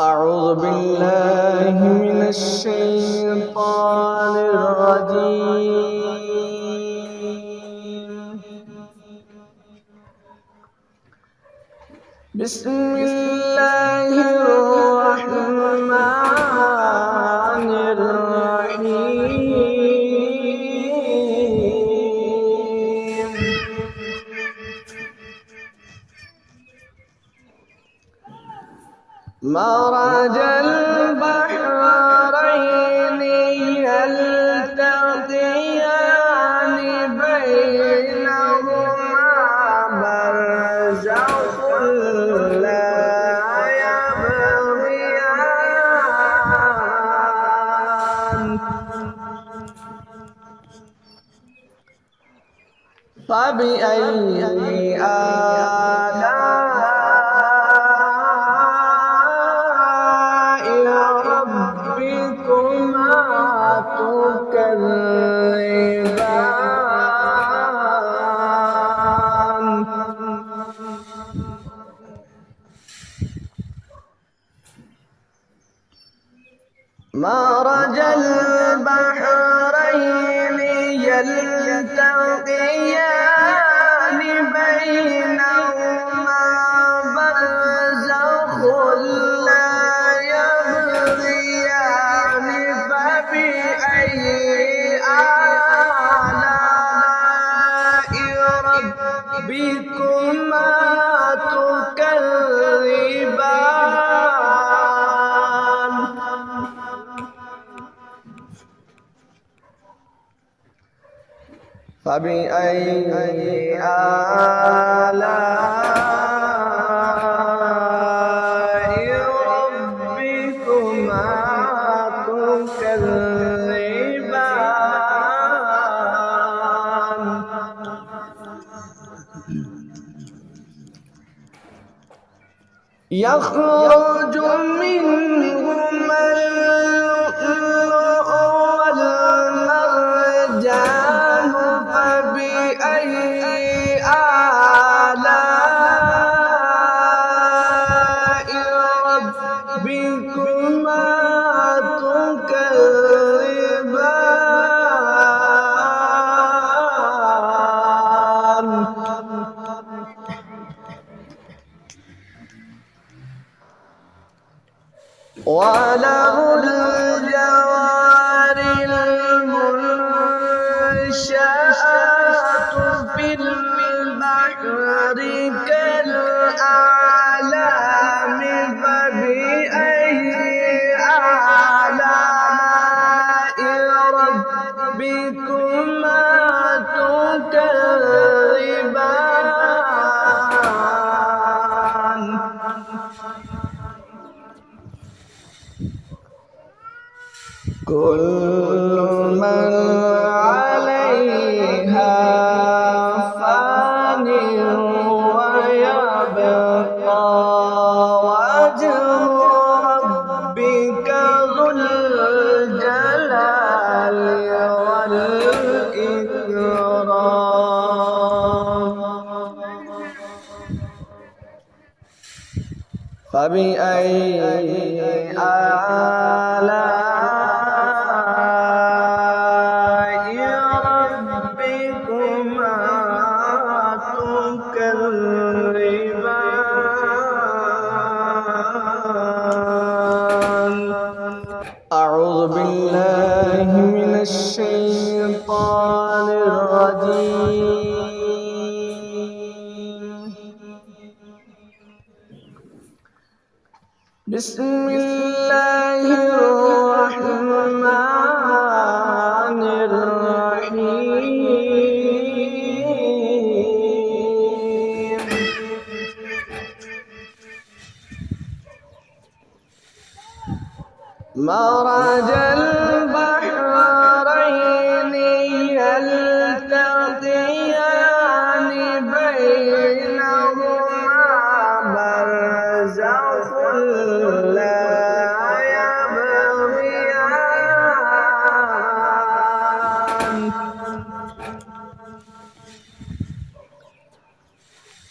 أعوذ بالله من الشيطان الرجيم. بسم الله الرحمن الرحيم. مرج البحرين يلتقيان بينهما برزخ لا يبغيان فبأي آلاء ربكما تكذبان مرج البحرين يلتقيان بينهما برزخ لا يبغيان فبأي آلاء ربكما تكذبان فبأي آلاء ربكما تكذبان يخرج منهما اللؤلؤ والمرجان فبأي آلاء ربكما تكذبان وله الجوار المنشآت في البحر كالأعلام فبأي آلاء ربكما تكذبان كل من عليها فان ويبقى وجه ربك ذو الجلال والإكرام فبأي آلاء ربكما تكذبان أعوذ بالله من الشيطان الرجيم. بسم الله الرحمن الرحيم. مرج البحرين يلتقيان بينهما برزخ لا يبغيان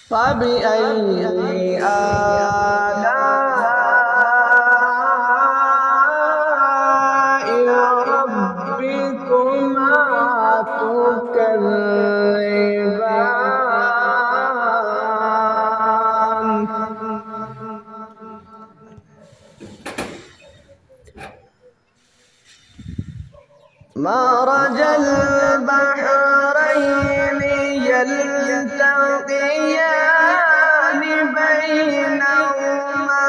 فبأي آلاء مرج البحرين يلتقيان بينهما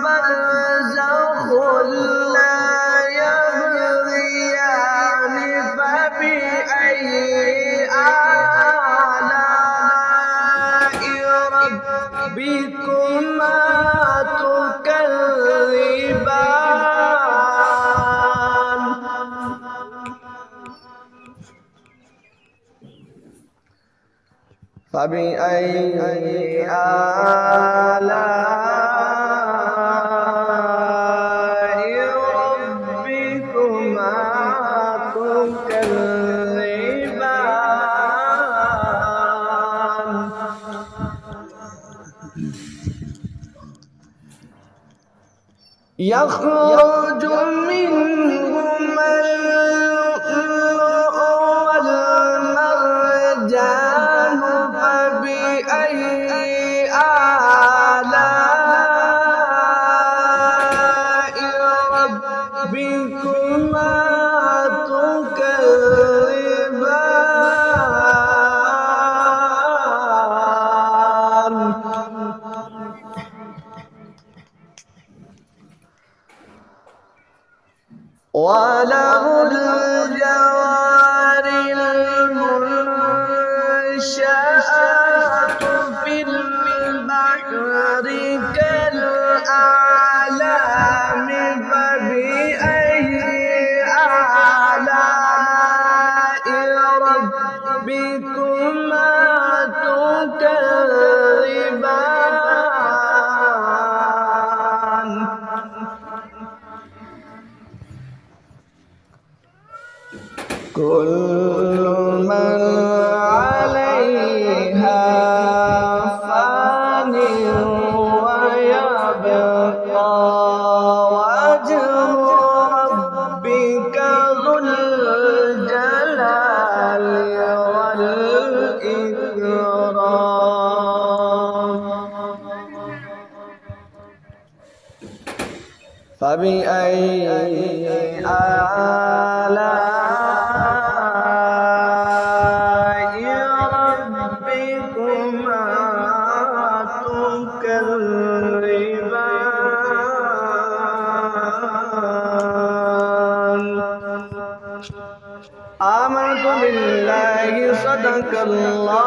برزخ لا يبغيان فبأي آلاء ربكما تكذبان فبأي آلاء ربكما تكذبان يخرج منهما اللؤلؤ والمرجان فبأي آلاء ربكما تكذبان وله الجوار المنشآت في البحر كالأعلام فبأي آلاء ربكما تكذبان كل من عليها فان ويبقى وجه ربك ذو الجلال والإكرام فبأي آلاء ربكما تكذبان آمنت بالله صدق الله